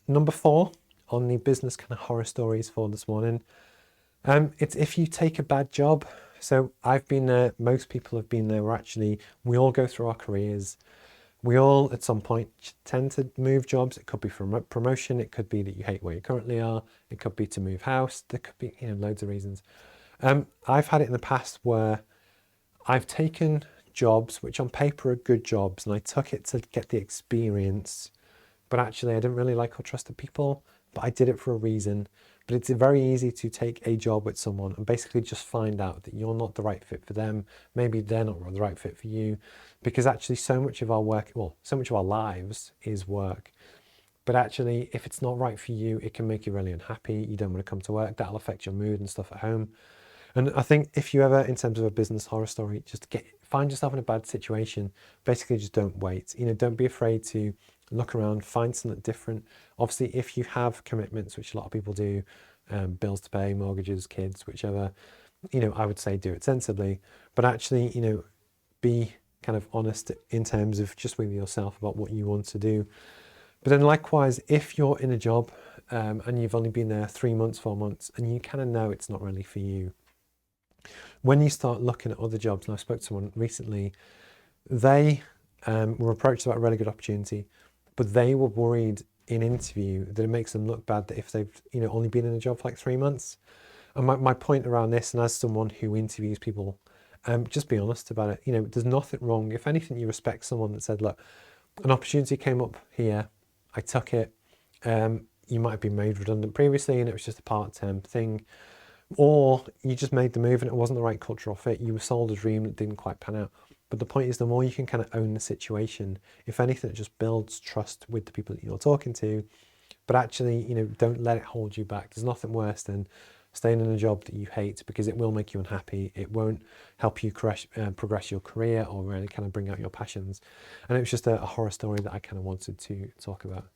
number 4 on the business kind of horror stories for this morning. It's if you take a bad job. So I've been there, most people have been there, we all go through our careers. We all, at some point, tend to move jobs. It could be for promotion. It could be that you hate where you currently are. It could be to move house. There could be, loads of reasons. I've had it in the past where I've taken jobs which on paper are good jobs, and I took it to get the experience, but actually I didn't really like or trust the people, but I did it for a reason. But it's very easy to take a job with someone and basically just find out that you're not the right fit for them. Maybe they're not the right fit for you, because actually so much of our work, so much of our lives is work. But actually, if it's not right for you, it can make you really unhappy. You don't want to come to work. That'll affect your mood and stuff at home. And I think if you ever, in terms of a business horror story, find yourself in a bad situation, basically just don't wait. Don't be afraid to look around, find something different. Obviously, if you have commitments, which a lot of people do, bills to pay, mortgages, kids, whichever, I would say do it sensibly. But actually, be kind of honest in terms of just with yourself about what you want to do. But then likewise, if you're in a job and you've only been there 3 months, 4 months, and you kind of know it's not really for you, when you start looking at other jobs, and I spoke to someone recently, they were approached about a really good opportunity, but they were worried in interview that it makes them look bad that if they've only been in a job for like 3 months. And my point around this, and as someone who interviews people, just be honest about it. There's nothing wrong. If anything, you respect someone that said, look, an opportunity came up here, I took it. You might have been made redundant previously and it was just a part-term thing. Or you just made the move and it wasn't the right cultural fit. You were sold a dream that didn't quite pan out. But the point is, the more you can kind of own the situation, if anything, it just builds trust with the people that you're talking to. But actually, don't let it hold you back. There's nothing worse than staying in a job that you hate, because it will make you unhappy. It won't help you progress your career or really kind of bring out your passions. And it was just a horror story that I kind of wanted to talk about.